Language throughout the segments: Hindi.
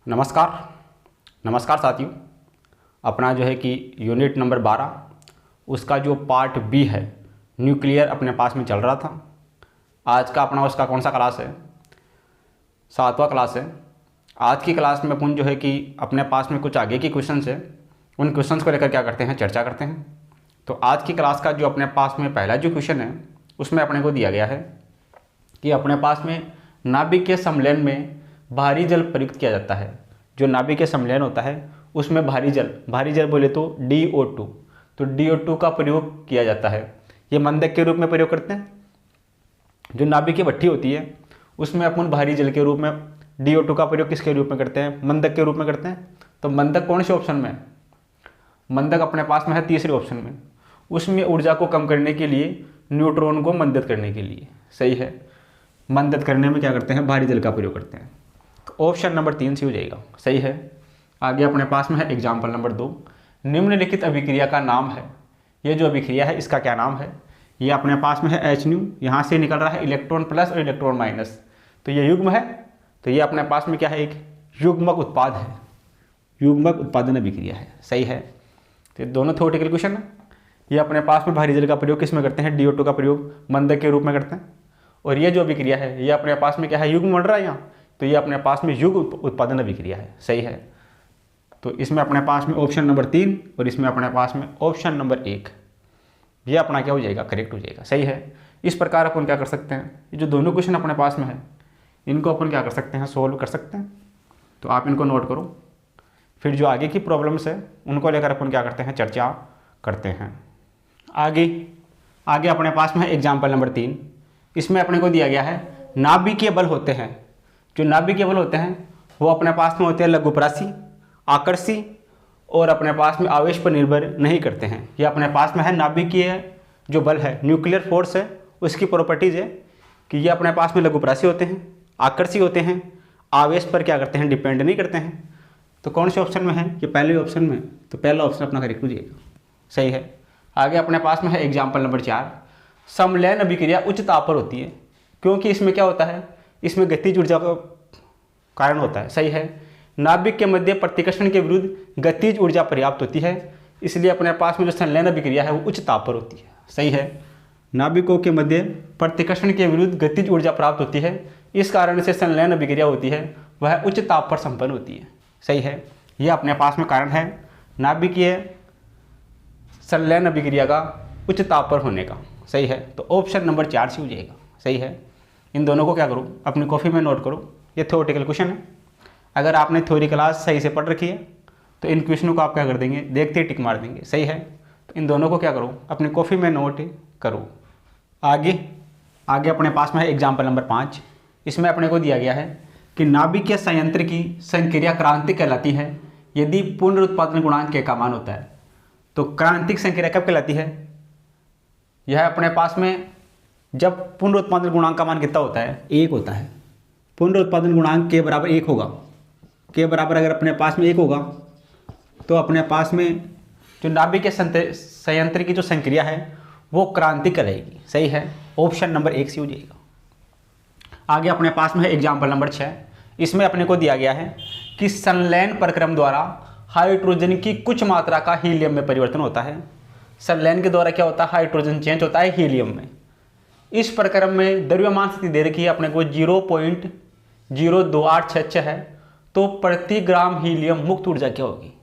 नमस्कार नमस्कार साथियों। अपना जो है कि यूनिट नंबर 12 उसका जो पार्ट बी है न्यूक्लियर अपने पास में चल रहा था। आज का अपना उसका कौन सा क्लास है? 7वां क्लास है। आज की क्लास में अपन जो है कि अपने पास में कुछ आगे की क्वेश्चंस है, उन क्वेश्चंस को लेकर क्या करते हैं, चर्चा करते हैं। तो आज की क्लास का जो अपने पास में पहला जो क्वेश्चन है उसमें अपने को दिया गया है कि अपने पास में नाभिकीय सम्मेलन में भारी जल प्रयुक्त किया जाता है। जो नाभिकीय सम्मेलन होता है उसमें भारी जल बोले तो DO2, तो DO2 का प्रयोग किया जाता है। ये मंदक के रूप में प्रयोग करते हैं। जो नाभिकीय भट्ठी होती है उसमें अपन भारी जल के रूप में DO2 का प्रयोग किसके रूप में करते हैं? मंदक के रूप में करते हैं। तो मंदक कौन से ऑप्शन में है? मंदक अपने पास में है तीसरे ऑप्शन में। उसमें ऊर्जा को कम करने के लिए, न्यूट्रॉन को मंदत करने के लिए, सही है, मंदत करने में क्या करते हैं, भारी जल का प्रयोग करते हैं। तो ऑप्शन नंबर 3 से हो जाएगा, सही है। आगे अपने पास में है एग्जाम्पल नंबर 2। निम्नलिखित अभिक्रिया का नाम है। ये जो अभिक्रिया है इसका क्या नाम है? ये अपने पास में है HNu, यहाँ से निकल रहा है इलेक्ट्रॉन प्लस और इलेक्ट्रॉन माइनस, तो ये युग्म है। तो ये अपने पास में क्या है, एक युग्मक उत्पाद है, युग्मक उत्पादन अभिक्रिया है, सही है। तो दोनों थ्योरेटिकल क्वेश्चन है। ये अपने पास में भारी जल का प्रयोग किस में करते हैं? DO2 का प्रयोग मंदक के रूप में करते हैं। और ये जो अभिक्रिया है ये अपने पास में क्या है, युग्म बन रहा है यहाँ, तो ये अपने पास में युग्म उत्पादन अभिक्रिया है, सही है। तो इसमें अपने पास में ऑप्शन नंबर 3 और इसमें अपने पास में ऑप्शन नंबर 1, ये अपना क्या हो जाएगा, करेक्ट हो जाएगा, सही है। इस प्रकार अपन क्या कर सकते हैं, ये जो दोनों क्वेश्चन अपने पास में है इनको अपन क्या कर सकते हैं, सोल्व कर सकते हैं। तो आप इनको नोट करो, फिर जो आगे की प्रॉब्लम्स है उनको लेकर अपन क्या करते हैं, चर्चा करते हैं। आगे अपने पास में है एग्जाम्पल नंबर 3। इसमें अपने को दिया गया है नाभिकीय बल होते हैं। जो नाभिकीय बल होते हैं वो अपने पास में होते हैं लघुपरासी, आकर्षी और अपने पास में आवेश पर निर्भर नहीं करते हैं। ये अपने पास में है नाभिकीय जो बल है, न्यूक्लियर फोर्स है, उसकी प्रॉपर्टीज है कि ये अपने पास में लघुपरासी होते हैं, आकर्षी होते हैं, आवेश पर क्या करते हैं, डिपेंड नहीं करते हैं। तो कौन से ऑप्शन में है? ये पहले ऑप्शन में, तो पहला ऑप्शन अपना करेक्ट हो जाएगा, सही है। आगे अपने पास में है एग्जाम्पल नंबर 4। समलयन अभिक्रिया उच्च ताप पर होती है, क्योंकि इसमें क्या होता है, इसमें गतिज ऊर्जा का कारण होता है, सही है। नाभिक के मध्य प्रतिकर्षण के विरुद्ध गतिज ऊर्जा पर्याप्त होती है, इसलिए अपने पास में जो संलयन अभिक्रिया है वो उच्च ताप पर होती है, सही है। नाभिकों के मध्य प्रतिकर्षण के विरुद्ध गतिज ऊर्जा प्राप्त होती है, इस कारण से संलयन अभिक्रिया होती है वह उच्च ताप पर संपन्न होती है, सही है। यह अपने पास में कारण है नाभिकीय संलयन अभिक्रिया का उच्च ताप पर होने का, सही है। तो ऑप्शन नंबर 4 से हो जाएगा, सही है। इन दोनों को क्या करो, अपनी कॉपी में नोट करो। ये थ्योरेटिकल क्वेश्चन है। अगर आपने थ्योरी क्लास सही से पढ़ रखी है तो इन क्वेश्चनों को आप क्या कर देंगे, देखते ही टिक मार देंगे, सही है। तो इन दोनों को क्या करो, अपनी कॉपी में नोट करो। आगे अपने पास में है एग्जाम्पल नंबर 5। इसमें अपने को दिया गया है कि नाभिकीय संयंत्र की संक्रिया क्रांतिक कहलाती है यदि पुनरुत्पादन गुणांक के का मान होता है। तो क्रांतिक संक्रिया कब कहलाती है? यह अपने पास में जब पुनरुत्पादन गुणांक का मान कितना होता है, 1 होता है। पुनरुत्पादन गुणांक के बराबर 1 होगा, के बराबर अगर अपने पास में 1 होगा तो अपने पास में जो नाभिकीय संयंत्र की जो संक्रिया है वो क्रांतिक कहलाएगी, सही है। ऑप्शन नंबर 1 से हो जाएगा। आगे अपने पास में है एग्जाम्पल नंबर 6। इसमें अपने को दिया गया है कि संलयन प्रक्रम द्वारा हाइड्रोजन की कुछ मात्रा का हीलियम में परिवर्तन होता है। संलयन के द्वारा क्या होता है, हाइड्रोजन चेंज होता है हीलियम में। इस प्रक्रम में द्रव्यमान स्थिति दे रखी है अपने को 0.02866 है, तो प्रति ग्राम हीलियम मुक्त ऊर्जा क्या होगी,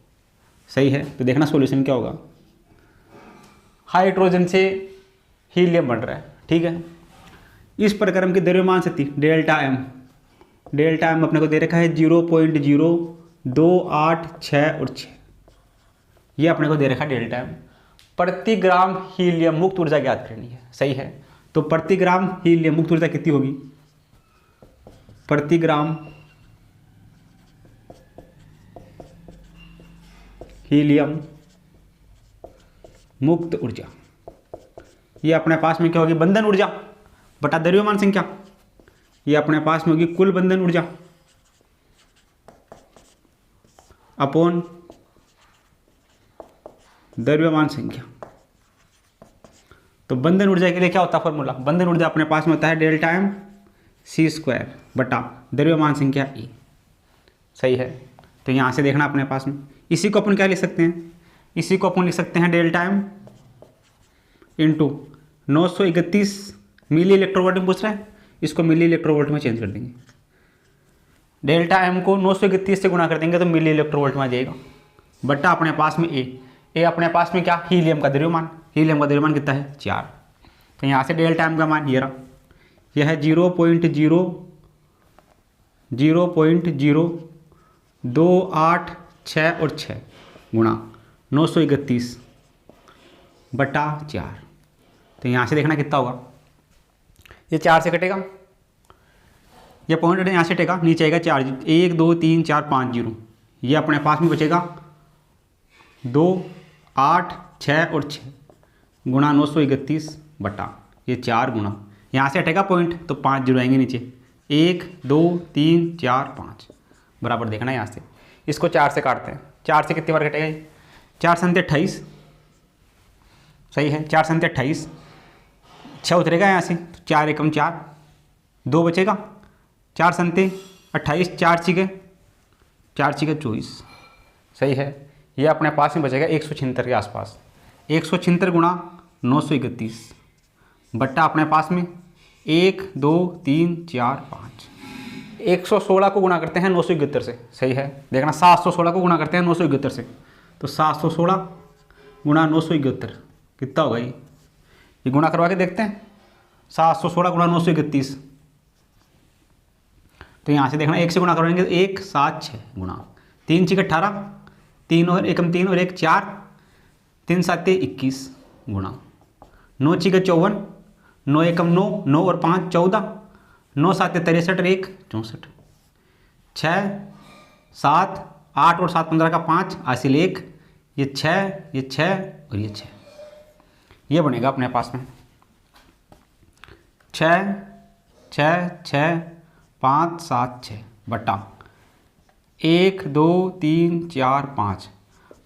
सही है। तो देखना सॉल्यूशन क्या होगा। हाइड्रोजन से हीलियम बन रहा है, ठीक है। इस प्रक्रम की द्रव्यमान स्थिति डेल्टा एम अपने को दे रखा है 0.0286 और 6, ये अपने को दे रखा है डेल्टा एम। प्रति ग्राम हीलियम मुक्त ऊर्जा ज्ञात करनी है, सही है। तो प्रति ग्राम हीलियम मुक्त ऊर्जा कितनी होगी? प्रति ग्राम हीलियम मुक्त ऊर्जा, ये अपने पास में क्या होगी, बंधन ऊर्जा बटा द्रव्यमान संख्या। ये अपने पास में होगी कुल बंधन ऊर्जा अपॉन द्रव्यमान संख्या। तो बंधन ऊर्जा के लिए क्या होता है फॉर्मूला, बंधन ऊर्जा अपने पास में होता है डेल्टा एम C² बटा द्रव्यमान संख्या E, सही है। तो यहाँ से देखना अपने पास में, इसी को अपन क्या लिख सकते हैं, इसी को अपन लिख सकते हैं डेल्टा एम इंटू 931 मिली इलेक्ट्रोवोल्ट में पूछ रहा है, इसको मिली इलेक्ट्रोवोल्ट में चेंज कर देंगे। डेल्टा एम को 931 से गुणा कर देंगे तो मिली इलेक्ट्रोवोल्ट में आ जाएगा, बट्टा अपने पास में ए अपने पास में क्या, हीलियम का द्रव्यमान, हीलियम का द्रव्यमान कितना है 4। तो यहाँ से डेल्टा एम का मान ये रहा, यह है 0.028 और 6 गुणा 931 बटा 4। तो यहाँ से देखना कितना होगा, ये 4 से कटेगा, ये पॉइंट यहाँ से कटेगा, नीचे आएगा 4, 1 2 3 4 5 0, ये अपने पास में बचेगा 2 8 6 और 6 गुणा 931 बटा ये 4 गुणा, यहाँ से हटेगा पॉइंट तो 5 जीरो आएंगे नीचे, 1 2 3 4 5 बराबर देखना यहाँ से, इसको 4 से काटते हैं, 4 से कितनी बार कटेगा ये, 4 संते 28, सही है, 4 संते 28, 6 उतरेगा यहाँ से, 4 एकम 4, 2 बचेगा, 4 संते 28, 4 छिके 24, सही है। ये अपने पास में बचेगा 176 के आसपास, 176 गुणा 931 बट्टा अपने पास में 1 2 3 4 5, 116 को गुणा करते हैं 971 से, सही है, देखना 716 को गुणा करते हैं 971 से, तो 716 गुणा 971 कितना होगा ये गुणा करवा के देखते हैं, 716 गुणा 931, तो यहाँ से देखना 1 से गुणा करेंगे तो 1 7 6 गुणा 3 6 18, 3 और 1 3 और 1 4, 3 7 21 गुणा 9 6 54, 9 1 9, 9 और 5 14, 9 7 63 और 1 64, 6 7 8 और 7 15 का 5 हासिल 1, ये 6 और ये 6, ये बनेगा अपने पास में 6 6 6 5 7 6 बटा 1 2 3 4 5,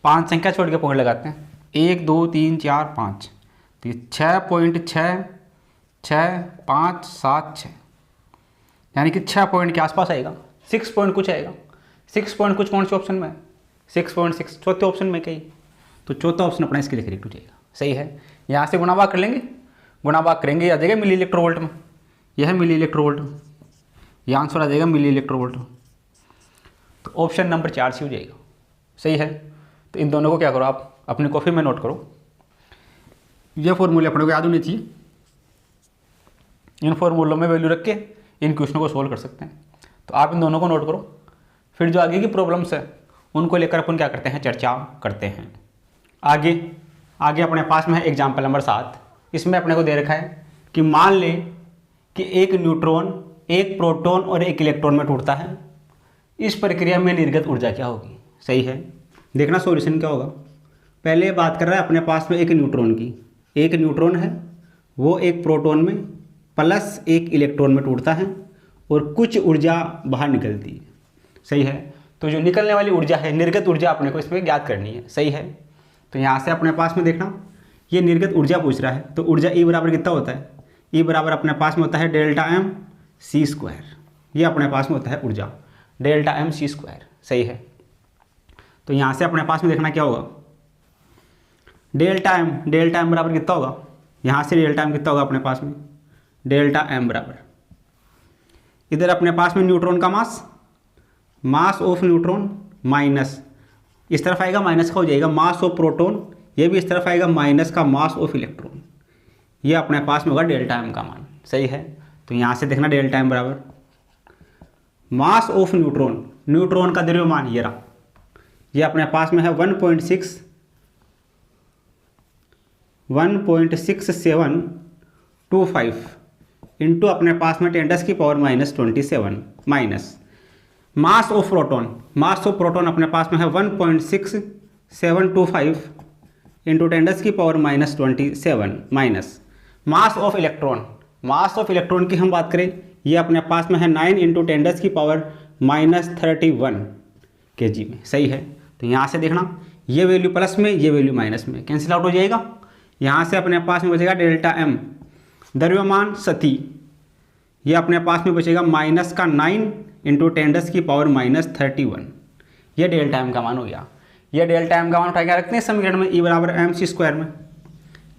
5 संख्या छोड़ के पॉइंट लगाते हैं, 1 2 3 4 5, तो ये 6.6 6 5 7 6, यानी कि 6 पॉइंट के आसपास आएगा, 6 पॉइंट कुछ आएगा, 6 पॉइंट कुछ कौन से ऑप्शन में है, 6.6 चौथे ऑप्शन में कहीं, तो चौथा ऑप्शन अपना इसके लिए करेक्ट हो जाएगा, सही है। यहाँ से गुणा भाग कर लेंगे, गुणा भाग करेंगे आ जाएगा मिली इलेक्ट्रोवोल्ट में, यह है मिली इलेक्ट्रोवोल्ट, यह आंसर आ जाएगा मिली इलेक्ट्रोवोल्ट, तो ऑप्शन नंबर 4 से हो जाएगा, सही है। तो इन दोनों को क्या करो आप अपनी कॉपी में नोट करो, ये फॉर्मूले अपने को याद होने चाहिए, इन फॉर्मूलों में वैल्यू रख के इन क्वेश्चनों को सोल्व कर सकते हैं। तो आप इन दोनों को नोट करो, फिर जो आगे की प्रॉब्लम्स है उनको लेकर अपन क्या करते हैं, चर्चा करते हैं। आगे अपने पास में है एग्जाम्पल नंबर 7, इसमें अपने को दे रखा है कि मान लें कि एक न्यूट्रॉन एक प्रोटॉन और एक इलेक्ट्रॉन में टूटता है, इस प्रक्रिया में निर्गत ऊर्जा क्या होगी, सही है। देखना सॉल्यूशन क्या होगा, पहले बात कर रहा है अपने पास में एक न्यूट्रॉन की, एक न्यूट्रॉन है वो एक प्रोटॉन में प्लस एक इलेक्ट्रॉन में टूटता है और कुछ ऊर्जा बाहर निकलती है, सही है। तो जो निकलने वाली ऊर्जा है निर्गत ऊर्जा अपने को इसमें ज्ञात करनी है, सही है। तो यहाँ से अपने पास में देखना ये निर्गत ऊर्जा पूछ रहा है, तो ऊर्जा ई बराबर कितना होता है, ई बराबर अपने पास में होता है डेल्टा एम सी स्क्वायर, ये अपने पास में होता है ऊर्जा डेल्टा एम सी स्क्वायर, सही है। तो यहाँ से अपने पास में देखना क्या होगा, डेल्टा एम बराबर कितना होगा, यहाँ से डेल्टा एम कितना होगा अपने पास में, डेल्टा एम बराबर इधर अपने पास में न्यूट्रॉन का मास ऑफ न्यूट्रॉन माइनस इस तरफ आएगा माइनस का हो जाएगा मास ऑफ प्रोटॉन, ये भी इस तरफ आएगा माइनस का मास ऑफ इलेक्ट्रॉन, ये अपने पास में होगा डेल्टा एम का मान, सही है। तो यहाँ से देखना डेल्टा एम बराबर मास ऑफ न्यूट्रॉन का द्रव्यमान ये रहा, ये अपने पास में है 1.6725 इंटू अपने पास में 10⁻⁻27 माइनस मास ऑफ प्रोटॉन अपने पास में है 1.6725 into 10⁻⁻27 minus mass of electron की हम बात करें, ये अपने पास में है 9 इंटू 10⁻31 kg में, सही है। तो यहाँ से देखना ये वैल्यू प्लस में ये वैल्यू माइनस में कैंसिल आउट हो जाएगा, यहाँ से अपने पास में बचेगा डेल्टा एम द्रव्यमान सती, ये अपने पास में बचेगा माइनस का 9 इंटू 10⁻31, ये डेल्टा एम का मान हो गया। ये डेल्टा एम का मान उठा के रखते हैं समीकरण में, ई बराबर एम सी स्क्वायर में,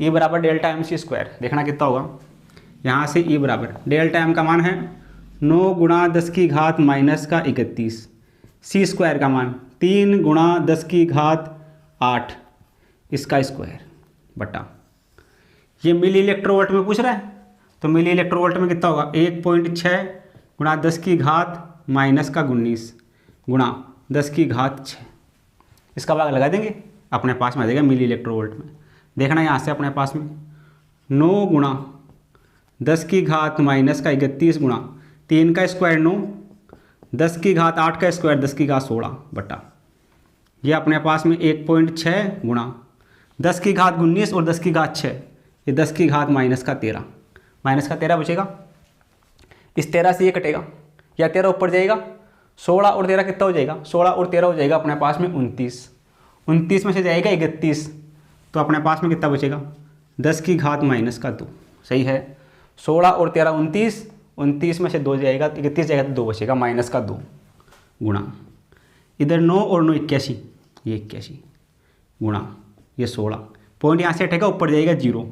ई बराबर डेल्टा एम सी स्क्वायर। देखना कितना होगा, यहाँ से ई बराबर डेल्टा एम का मान है 9 गुणा 10 की घात माइनस का 31, सी स्क्वायर का मान 3 गुणा 10 की घात 8 इसका स्क्वायर बटा, ये मिली इलेक्ट्रोवोल्ट में पूछ रहा है, तो मिली इलेक्ट्रोवोल्ट में कितना होगा 1.6 गुणा 10 की घात माइनस का 19 गुणा 10 की घात 6, इसका भाग लगा देंगे, अपने पास में आ जाएगा मिली इलेक्ट्रोवोल्ट में। देखना यहाँ से अपने पास में 9 गुणा 10 की घात माइनस का 31 गुणा 3 का स्क्वायर 9, 10 की घात 8 का स्क्वायर 10 की घात 16 बटा, ये अपने पास में 1.6 गुणा 10 की घात 19 और 10 की घात 6, ये 10 की घात माइनस का 13, माइनस का 13 बचेगा, इस 13 से ये कटेगा, या 13 ऊपर जाएगा, 16 और 13 कितना हो जाएगा, 16 और 13 हो जाएगा अपने पास में 29, 29 में से जाएगा 31, तो अपने पास में कितना बचेगा 10 की घात माइनस का 2, सही है। 16 और 13 29, 29 में से 2 जाएगा 31 जाएगा तो 2 बचेगा माइनस का 2 गुणा, इधर 9 और 9 81, ये 81 गुणा ये 16, पॉइंट यहाँ से हटेगा ऊपर जाएगा 0,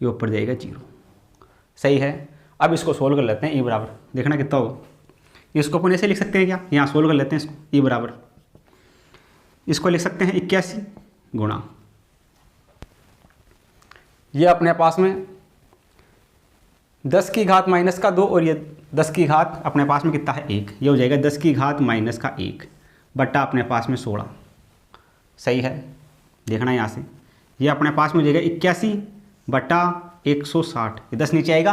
ये ऊपर जाएगा 0, सही है। अब इसको सोल्व कर लेते हैं, ई बराबर देखना कितना होगा, इसको अपन ऐसे लिख सकते हैं क्या, यहाँ सोल्व कर लेते हैं इसको, ई बराबर इसको लिख सकते हैं 81 गुणा, ये अपने पास में 10 की घात माइनस का 2 और ये 10 की घात अपने पास में कितना है 1, ये हो जाएगा 10 की घात माइनस का 1 बट्टा अपने पास में 16, सही है। देखना यहाँ से ये अपने पास में हो जाएगा 81 बट्टा 160, ये 10 नीचे आएगा,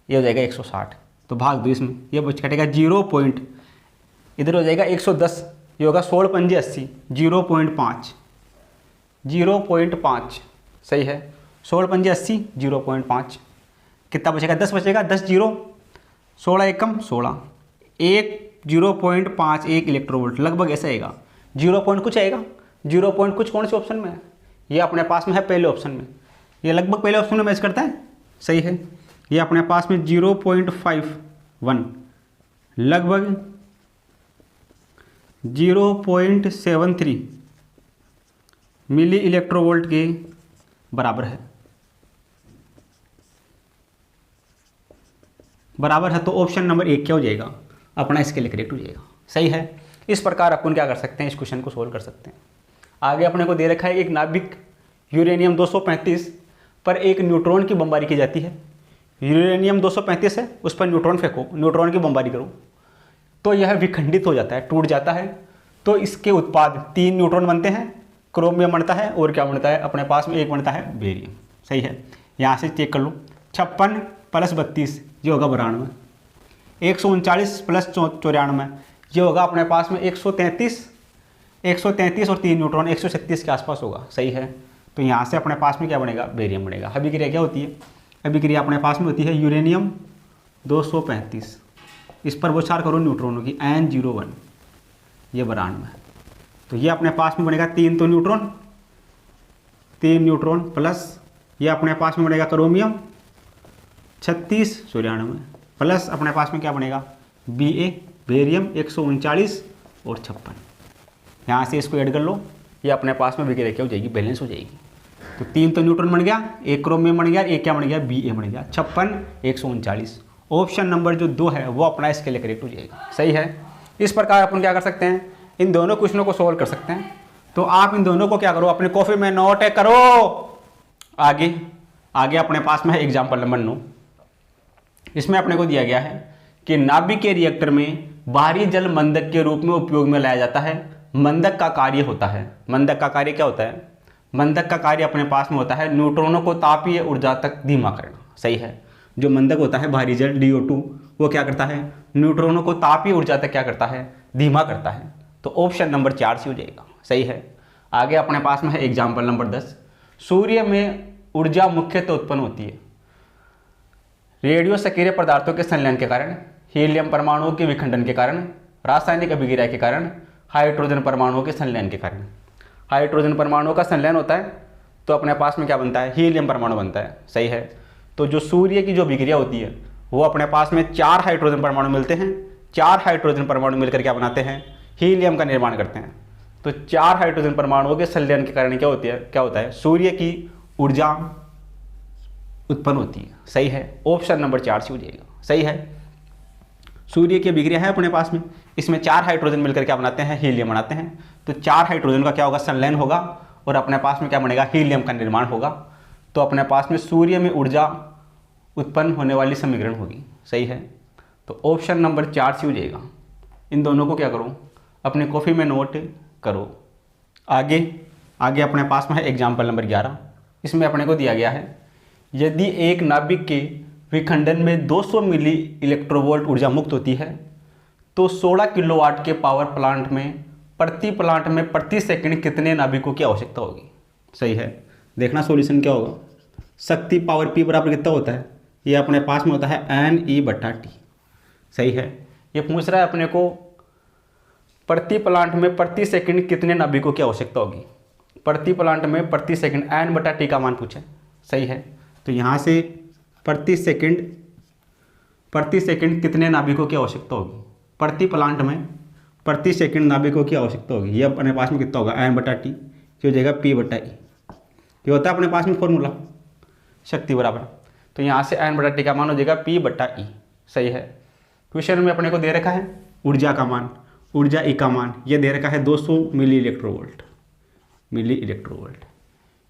ये हो जाएगा 160, तो भाग दो इसमें, ये बच कटेगा 0 पॉइंट, इधर हो जाएगा 110, ये होगा 16 पंजे 80, 0.5, 0.5 सही है, 16 पंजे 80, 0.5 कितना बचेगा 10 बचेगा, 10 जीरो 16 एकम 16, 0.5 1 इलेक्ट्रोवोल्ट लगभग ऐसा आएगा, 0 पॉइंट कुछ आएगा, 0 पॉइंट कुछ कौन से ऑप्शन में है, ये अपने पास में है पहले ऑप्शन में, ये लगभग पहले ऑप्शन में मैच करता है, सही है। ये अपने पास में 0.51 लगभग 0.73 मिली इलेक्ट्रोवोल्ट के बराबर है, बराबर है, तो ऑप्शन नंबर 1 क्या हो जाएगा अपना, इसके लिए करेक्ट हो जाएगा, सही है। इस प्रकार अपन क्या कर सकते हैं, इस क्वेश्चन को सोल्व कर सकते हैं। आगे अपने को दे रखा है एक नाभिक यूरेनियम 235 पर एक न्यूट्रॉन की बमबारी की जाती है, यूरेनियम 235 है, उस पर न्यूट्रॉन फेंको, न्यूट्रॉन की बमबारी करो, तो यह विखंडित हो जाता है, टूट जाता है, तो इसके उत्पाद 3 न्यूट्रॉन बनते हैं, क्रोमियम बनता है और क्या बनता है अपने पास में एक बनता है बेरियम, सही है। यहाँ से चेक कर लो, 56 + 32 ये होगा 92, 139 + 94 ये होगा अपने पास में 133 और 3 न्यूट्रॉन 136 के आसपास होगा, सही है। तो यहाँ से अपने पास में क्या बनेगा, बेरियम बनेगा। अभिक्रिया क्या होती है, अभिक्रिया अपने पास में होती है यूरेनियम 235, इस पर विचार करो न्यूट्रॉनों की N01 ये 92, तो ये अपने पास में बनेगा 3 तो न्यूट्रॉन, 3 न्यूट्रॉन प्लस ये अपने पास में बनेगा क्रोमियम 36 94 प्लस अपने पास में क्या बनेगा Ba बेरियम 139 और 56, यहाँ से इसको ऐड कर लो, ये अपने पास में अभिक्रिया क्या हो जाएगी, बैलेंस हो जाएगी। तो 3 तो न्यूट्रॉन बन गया, एक क्रोमियम बन गया, एक क्या बन गया Ba बन गया, 56 139, ऑप्शन नंबर जो 2 है वो अपना इसके लिए करेक्ट हो जाएगा, सही है। इस प्रकार अपन क्या कर सकते हैं, इन दोनों क्वेश्चनों को सोल्व कर सकते हैं। तो आप इन दोनों को क्या करो, अपने कॉपी में नोट करो। आगे अपने पास में है एग्जाम्पल नंबर 9, इसमें अपने को दिया गया है कि नाभिकीय रिएक्टर में बाहरी जल मंदक के रूप में उपयोग में लाया जाता है। मंदक का कार्य होता है, मंदक का कार्य क्या होता है, मंदक का कार्य अपने पास में होता है न्यूट्रॉनों को तापीय ऊर्जा तक धीमा करना, सही है। जो मंदक होता है बाहरी जल DO2 वो क्या करता है, न्यूट्रॉनों को तापीय ऊर्जा तक क्या करता है, धीमा करता है। तो ऑप्शन नंबर 4 से हो जाएगा, सही है। आगे अपने पास में है एग्जाम्पल नंबर 10, सूर्य में ऊर्जा मुख्यतः उत्पन्न होती है रेडियो सक्रिय पदार्थों के संलयन के कारण, हीलियम परमाणुओं के विखंडन के कारण, रासायनिक अभिक्रिया के कारण, हाइड्रोजन परमाणुओं के संलयन के कारण। हाइड्रोजन परमाणुओं का संलयन होता है तो अपने पास में क्या बनता है, हीलियम परमाणु बनता है, सही है। तो जो सूर्य की जो अभिक्रिया होती है वो अपने पास में 4 हाइड्रोजन परमाणु मिलते हैं, 4 हाइड्रोजन परमाणु मिलकर क्या बनाते हैं, हीलियम का निर्माण करते हैं। तो 4 हाइड्रोजन परमाणुओं के संलयन के कारण क्या होता है, सूर्य की ऊर्जा उत्पन्न होती है। सही है, ऑप्शन नंबर 4 से हो जाएगा। सही है, सूर्य की अभिक्रिया है अपने पास में, इसमें 4 हाइड्रोजन मिलकर क्या बनाते हैं, हीलियम बनाते हैं। तो 4 हाइड्रोजन का क्या होगा, संलयन होगा और अपने पास में क्या बनेगा, हीलियम का निर्माण होगा। तो अपने पास में सूर्य में ऊर्जा उत्पन्न होने वाली समीकरण होगी। सही है, तो ऑप्शन नंबर 4 से हो जाएगा। इन दोनों को क्या करो, अपने कॉपी में नोट करो। आगे अपने पास में है एग्जाम्पल नंबर 11। इसमें अपने को दिया गया है, यदि एक नाभिक के विखंडन में 200 मिली इलेक्ट्रोवोल्ट ऊर्जा मुक्त होती है तो 16 किलोवाट के पावर प्लांट में प्रति सेकंड कितने नाभिकों की आवश्यकता होगी। सही है, देखना सॉल्यूशन क्या होगा। शक्ति पावर P बराबर कितना होता है, ये अपने पास में होता है NE/T। सही है, ये पूछ रहा है अपने को प्रति प्लांट में प्रति सेकंड कितने नाभिकों की आवश्यकता होगी। प्रति प्लांट में प्रति सेकंड N/T का मान पूछे। सही है, तो यहाँ से प्रति सेकंड कितने नाभिकों की आवश्यकता होगी, प्रति प्लांट में प्रति सेकंड नाभिकों की आवश्यकता होगी। ये अपने पास में कितना होगा, N/T, जो हो जाएगा P/E। ये होता है अपने पास में फॉर्मूला शक्ति बराबर। तो यहाँ से N/T का मान हो जाएगा P/E। सही है, क्वेश्चन में अपने को दे रखा है ऊर्जा का मान, ऊर्जा E का मान ये दे रखा है 200 मिली इलेक्ट्रोवोल्ट।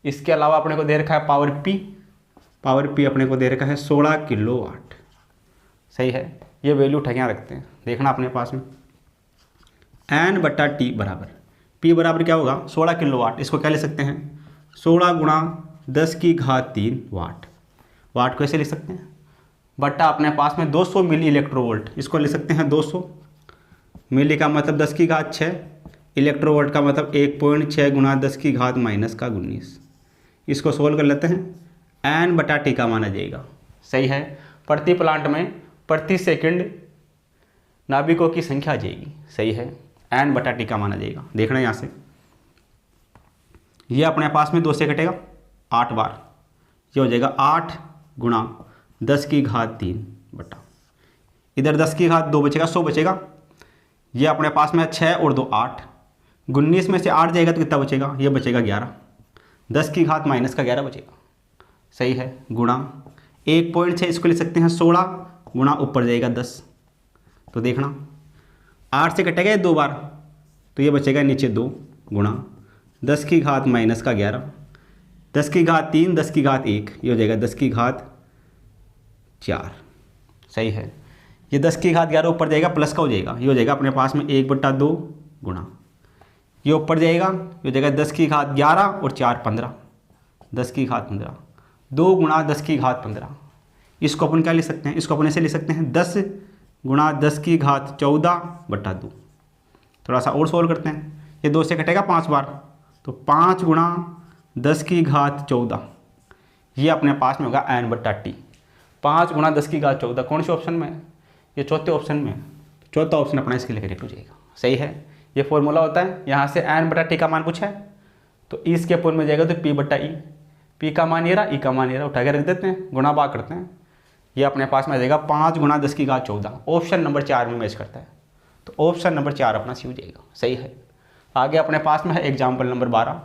इसके अलावा अपने को दे रखा है पावर P अपने को दे रखा है 16 किलोवाट। सही है, ये वैल्यू उठा के यहाँ रखते हैं। देखना अपने पास में N/T बराबर P बराबर क्या होगा, 16 किलोवाट। इसको क्या ले सकते हैं, 16 गुणा 10⁻³ वाट। वाट को ऐसे लिख सकते हैं, बट्टा अपने पास में 200 मिली इलेक्ट्रोवोल्ट, इसको ले सकते हैं 200 मिली का मतलब 10⁻6, इलेक्ट्रोवोल्ट का मतलब 1.6 गुणा 10⁻⁻19। इसको सोल्व कर लेते हैं, N/T का मान आ जाएगा। सही है, प्रति प्लांट में प्रति सेकंड नाभिकों की संख्या आ जाएगी। सही है, N/T का मान आ जाएगा। देखना यहाँ से, ये अपने पास में 2 से कटेगा 8 बार, ये हो जाएगा 8 गुणा 10⁻³ बटा, इधर 10⁻2 बचेगा, 100 बचेगा। ये अपने पास में 6 और 2 8, 19 में से 8 जाएगा तो कितना बचेगा, ये बचेगा 11, 10⁻⁻11 बचेगा। सही है, गुणा 1.6, इसको ले सकते हैं 16 गुणा ऊपर जाएगा 10। तो देखना 8 से कटेगा ये 2 बार, तो ये बचेगा नीचे 2 गुणा 10⁻⁻11, 10⁻3, 10⁻1, ये हो जाएगा 10⁻4। सही है, ये 10⁻11 ऊपर जाएगा प्लस का हो जाएगा, ये हो जाएगा अपने पास में 1/2 गुणा, ये ऊपर जाएगा, ये हो जाएगा 10⁻11 और 4 15, 10⁻15, 2 गुणा 10⁻15। इसको अपन क्या ले सकते हैं, इसको अपन ऐसे ले सकते हैं 10 गुणा 10⁻14/2। थोड़ा सा और सोल्व करते हैं, ये 2 से कटेगा 5 बार, तो 5 गुणा 10⁻14, ये अपने पास में होगा N/T। 5 गुणा 10⁻14 कौन से ऑप्शन में है, ये चौथे ऑप्शन में है। चौथा ऑप्शन अपना इसके लिए करेक्ट हो जाएगा। सही है, ये फॉर्मूला होता है, यहाँ से N/T का मान पूछा है तो इसके अपोन में जाएगा तो P/E। P का मान ये रहा, E का मान ये रहा, उठा के रख देते हैं, गुणा भाग करते हैं, ये अपने पास में आ जाएगा 5 गुणा 10⁻14। ऑप्शन नंबर 4 में मैच करता है, तो ऑप्शन नंबर 4 अपना सी हो जाएगा। सही है, आगे अपने पास में है एग्जाम्पल नंबर 12।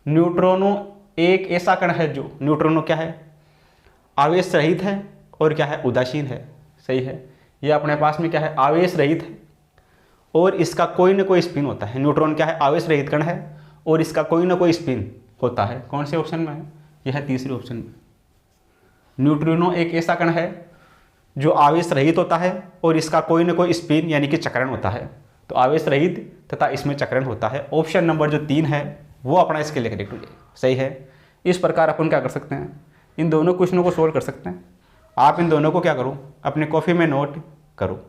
न्यूट्रॉनो एक ऐसा कण है जो, न्यूट्रॉनो क्या है, आवेश रहित है और क्या है, उदासीन है। सही है, ये अपने पास में क्या है, आवेश रहित है और इसका कोई ना कोई स्पिन होता है। न्यूट्रॉन क्या है, आवेश रहित कण है और इसका कोई ना कोई स्पिन होता है। कौन से ऑप्शन में है, यह है तीसरे ऑप्शन में। न्यूट्रिनो एक ऐसा कण है जो आवेश रहित होता है और इसका कोई ना कोई स्पिन यानी कि चक्रण होता है। तो आवेश रहित तथा इसमें चक्रण होता है। ऑप्शन नंबर जो 3 है वो अपना इसके लिए करेक्ट हो जाएगा। सही है, इस प्रकार अपन क्या कर सकते हैं, इन दोनों क्वेश्चनों को सोल्व कर सकते हैं। आप इन दोनों को क्या करो, अपने कॉपी में नोट करो।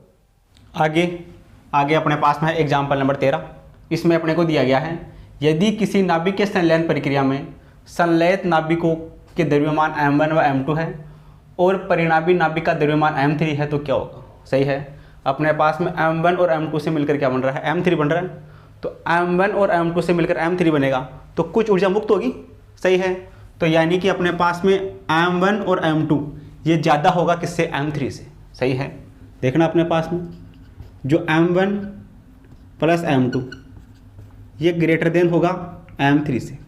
आगे अपने पास में है एग्जाम्पल नंबर 13। इसमें अपने को दिया गया है, यदि किसी नाभिक के संलयन प्रक्रिया में संलयित नाभिकों के द्रव्यमान m1 व m2 है और परिणामी नाभिक का द्रव्यमान m3 है तो क्या होगा। सही है, अपने पास में m1 और m2 से मिलकर क्या बन रहा है, m3 बन रहा है। तो m1 और m2 से मिलकर m3 बनेगा तो कुछ ऊर्जा मुक्त होगी। सही है, तो यानी कि अपने पास में m1 और m2 ये ज़्यादा होगा किससे, m3 से। सही है, देखना अपने पास में जो m1 प्लस M2, ये ग्रेटर देन होगा M3 से,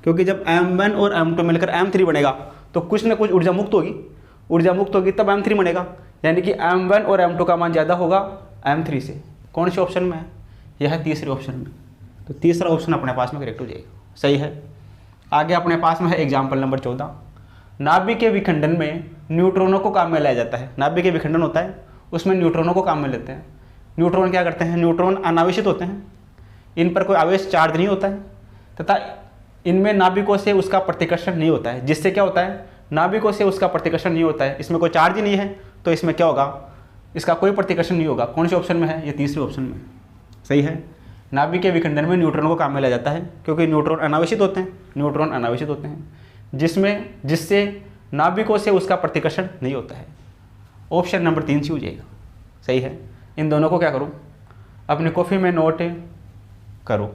क्योंकि जब M1 और M2 मिलकर M3 बनेगा तो कुछ ना कुछ ऊर्जा मुक्त होगी तब M3 बनेगा, यानी कि M1 और M2 का मान ज़्यादा होगा M3 से। कौन से ऑप्शन में है? यह है तीसरे ऑप्शन में। तो तीसरा ऑप्शन अपने पास में करेक्ट हो जाएगा, सही है। आगे अपने पास में है एग्जाम्पल नंबर 14। नाभिक के विखंडन में न्यूट्रॉनों को काम में लाया जाता है। नाभिक के विखंडन होता है, उसमें न्यूट्रॉनों को काम में लेते हैं। न्यूट्रॉन क्या करते हैं? न्यूट्रॉन अनावेशित होते हैं, इन पर कोई आवेश चार्ज नहीं होता है, तथा इनमें नाभिकों से उसका प्रतिकर्षण नहीं होता है। जिससे क्या होता है? नाभिकों से उसका प्रतिकर्षण नहीं होता है, इसमें कोई चार्ज ही नहीं है, तो इसमें क्या होगा? इसका कोई प्रतिकर्षण नहीं होगा। कौन से ऑप्शन में है? ये तीसरे ऑप्शन में, सही है। नाभिक के विखंडन में न्यूट्रॉन को काम में लाया जाता है, क्योंकि न्यूट्रॉन अनावेशित होते हैं, जिससे नाभिकों से उसका प्रतिकर्षण नहीं होता है। ऑप्शन नंबर 3 सी हो जाएगा, सही है। इन दोनों को क्या करो? अपनी कॉपी में नोट करो।